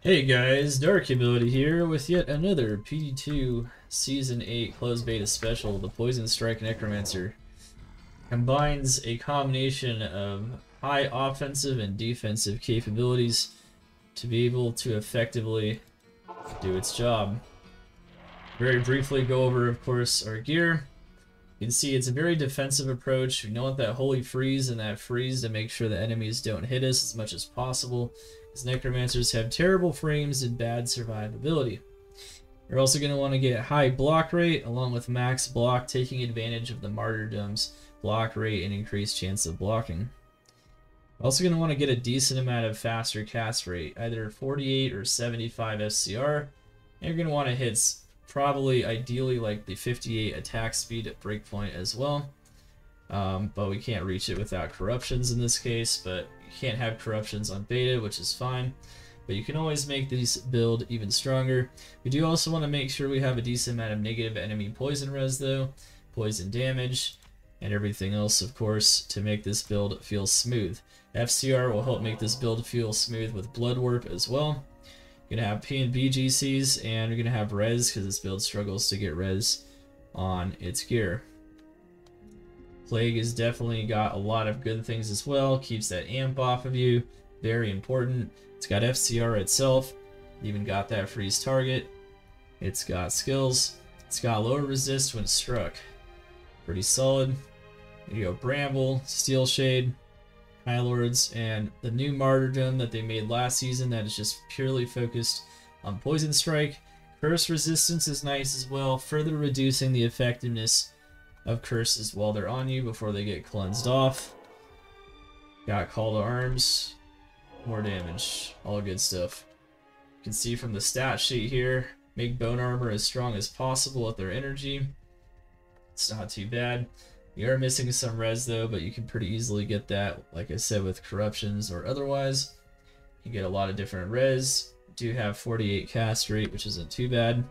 Hey guys, Dark Ability here with yet another PD2 Season 8 Closed Beta Special. The Poison Strike Necromancer combines a combination of high offensive and defensive capabilities to be able to effectively do its job. Very briefly go over, of course, our gear. You can see it's a very defensive approach. We don't want that Holy Freeze and that Freeze to make sure the enemies don't hit us as much as possible, because Necromancers have terrible frames and bad survivability. You're also going to want to get high block rate along with max block, taking advantage of the Martyrdom's block rate and increased chance of blocking. Also going to want to get a decent amount of faster cast rate, either 48 or 75 FCR, and you're going to want to hit probably ideally like the 58 attack speed at breakpoint as well, but we can't reach it without corruptions in this case. But you can't have corruptions on beta, which is fine, but you can always make these build even stronger. We do also want to make sure we have a decent amount of negative enemy poison res though, poison damage, and everything else of course to make this build feel smooth. FCR will help make this build feel smooth with blood warp as well. You're going to have P and B GCs, and you're going to have res because this build struggles to get res on its gear. Plague has definitely got a lot of good things as well. Keeps that amp off of you. Very important. It's got FCR itself. Even got that freeze target. It's got skills. It's got lower resist when struck. Pretty solid. There you go. Bramble, Steel Shade, High Lords, and the new Martyrdom that they made last season that is just purely focused on Poison Strike. Curse resistance is nice as well, further reducing the effectiveness of curses while they're on you before they get cleansed off. Got Call to Arms, more damage, all good stuff. You can see from the stat sheet here, make bone armor as strong as possible with their energy. It's not too bad. You are missing some res though, but you can pretty easily get that, like I said, with corruptions or otherwise. You get a lot of different res. Do have 48 cast rate, which isn't too bad.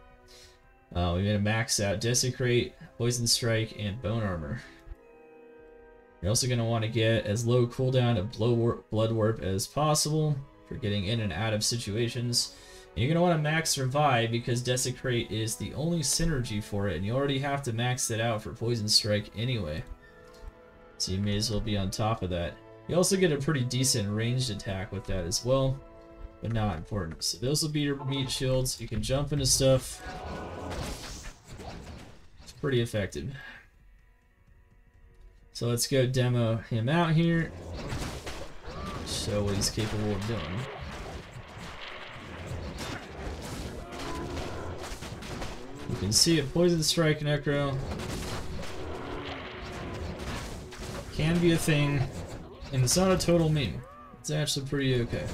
We made a max out Desecrate, Poison Strike, and Bone Armor. You're also going to want to get as low cooldown of Blood Warp as possible for getting in and out of situations. And you're going to want to max Survive because Desecrate is the only synergy for it, and you already have to max it out for Poison Strike anyway. So you may as well be on top of that. You also get a pretty decent ranged attack with that as well, but not important. So those will be your meat shields. You can jump into stuff. It's pretty effective. So let's go demo him out here. Show what he's capable of doing. You can see a Poison Strike Necro can be a thing, and it's not a total meme. It's actually pretty okay.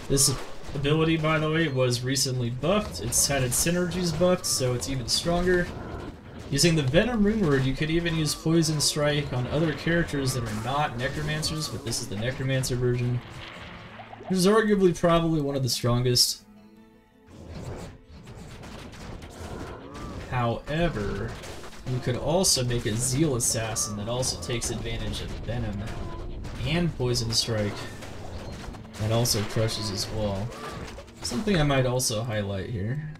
This ability, by the way, was recently buffed. It's had its synergies buffed, so it's even stronger. Using the Venom Rune Word, you could even use Poison Strike on other characters that are not Necromancers, but this is the Necromancer version. Which is arguably probably one of the strongest. However, you could also make a Zeal Assassin that also takes advantage of Venom and Poison Strike. That also crushes as well. Something I might also highlight here.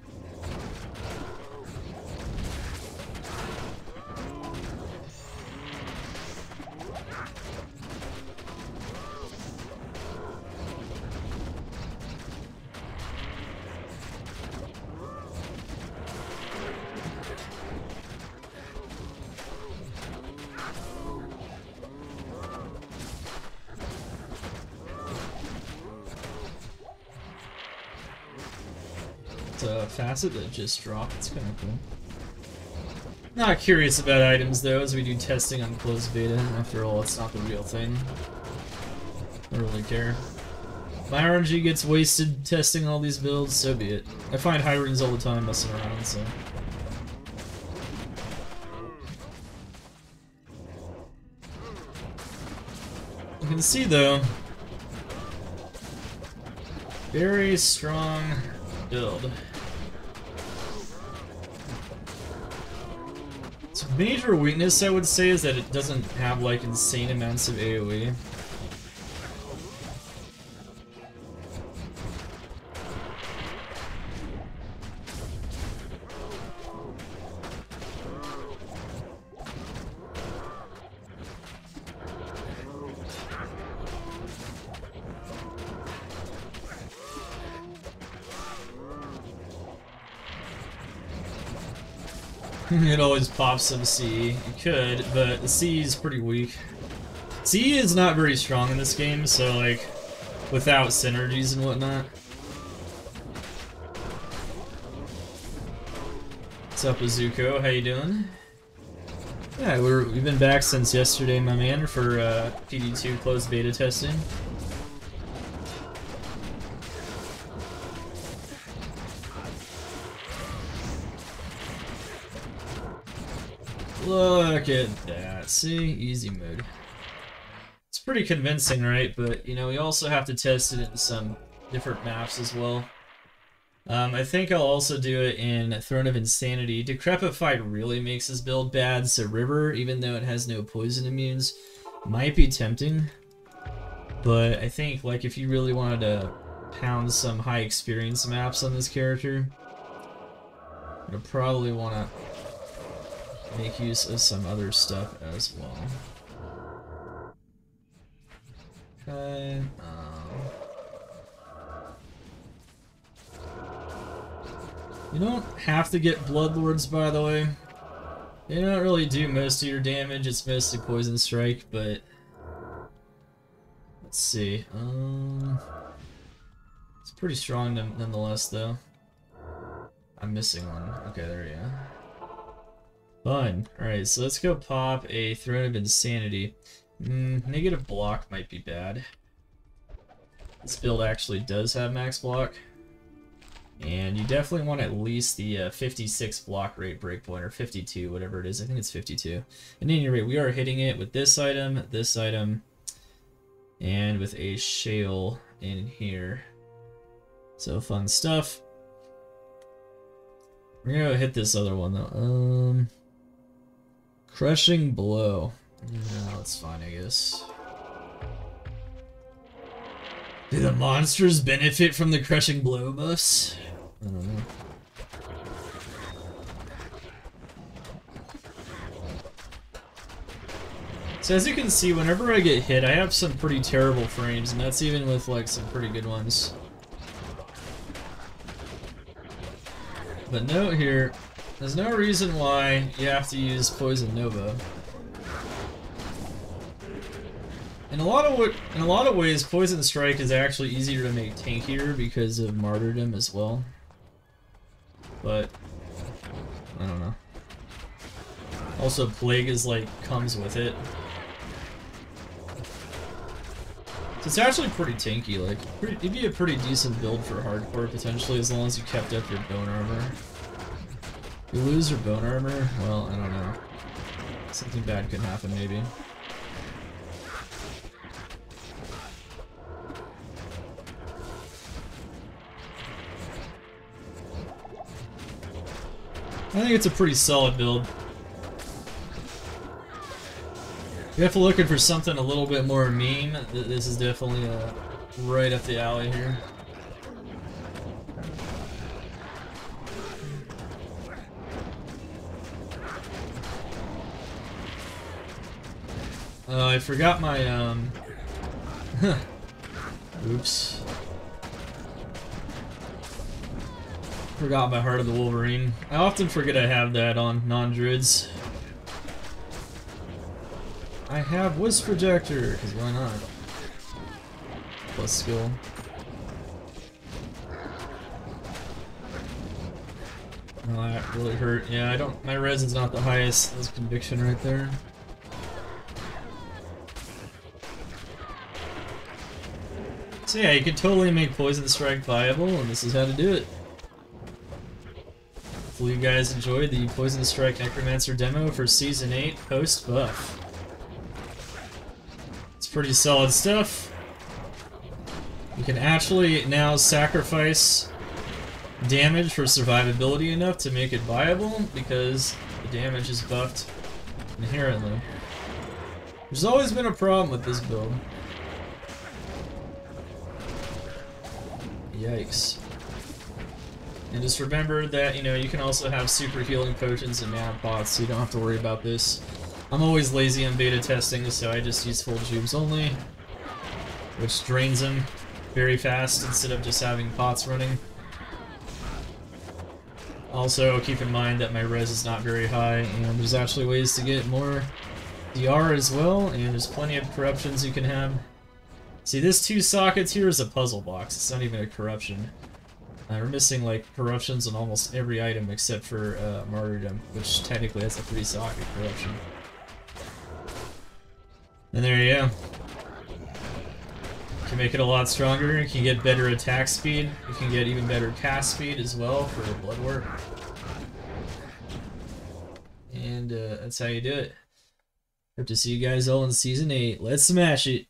A facet that just dropped. It's kind of cool. Not curious about items though, as we do testing on closed beta. After all, it's not the real thing. I don't really care. My RNG gets wasted testing all these builds, so be it. I find high runes all the time messing around, so. You can see though, very strong build. Its major weakness, I would say, is that it doesn't have like insane amounts of AoE. It always pops some C. It could, but the C is pretty weak. C is not very strong in this game, so like, without synergies and whatnot. What's up, Azuko? How you doing? Yeah, we've been back since yesterday, my man, for PD2 closed beta testing. Look at that. See? Easy mode. It's pretty convincing, right? But, you know, we also have to test it in some different maps as well. I think I'll also do it in Throne of Insanity. Decrepified really makes his build bad, so River, even though it has no poison immunes, might be tempting. But I think, like, if you really wanted to pound some high experience maps on this character, you'll probably want to make use of some other stuff as well. Okay. You don't have to get Bloodlords, by the way. They don't really do most of your damage, it's mostly Poison Strike, but... Let's see. It's pretty strong nonetheless, though. I'm missing one. Okay, there we go. Fun. Alright, so let's go pop a Throne of Insanity. Negative block might be bad. This build actually does have max block. And you definitely want at least the 56 block rate breakpoint, or 52, whatever it is. I think it's 52. And at any rate, we are hitting it with this item, and with a shale in here. So fun stuff. We're gonna hit this other one though. Crushing Blow. No, that's fine, I guess. Do the monsters benefit from the Crushing Blow buffs? I don't know. So as you can see, whenever I get hit, I have some pretty terrible frames, and that's even with like some pretty good ones. But note here, there's no reason why you have to use Poison Nova. In a lot of ways, Poison Strike is actually easier to make tankier because of Martyrdom as well. But I don't know. Also, Plague is like comes with it. So it's actually pretty tanky. Like, it'd be a pretty decent build for hardcore potentially, as long as you kept up your bone armor. You lose your bone armor? Well, I don't know. Something bad could happen, maybe. I think it's a pretty solid build. If you're looking for something a little bit more meme, this is definitely right up the alley here. I forgot my, oops. Forgot my Heart of the Wolverine. I often forget I have that on non-druids. I have Wisp Projector, because why not? Plus skill. Oh, that really hurt. Yeah, I don't. My res is not the highest. That's conviction right there. So yeah, you can totally make Poison Strike viable, and this is how to do it. Hopefully you guys enjoyed the Poison Strike Necromancer demo for Season 8 post-buff. It's pretty solid stuff. You can actually now sacrifice damage for survivability enough to make it viable, because the damage is buffed inherently. There's always been a problem with this build. Yikes. And just remember that, you know, you can also have super healing potions and mana pots, so you don't have to worry about this. I'm always lazy on beta testing, so I just use full tubes only, which drains them very fast instead of just having pots running. Also, keep in mind that my res is not very high, and there's actually ways to get more DR as well, and there's plenty of corruptions you can have. See, this 2 sockets here is a puzzle box, it's not even a corruption. We're missing, like, corruptions on almost every item except for Martyrdom, which technically has a 3-socket corruption. And there you go. You can make it a lot stronger, you can get better attack speed, you can get even better cast speed as well for blood work. And that's how you do it. Hope to see you guys all in Season 8. Let's smash it!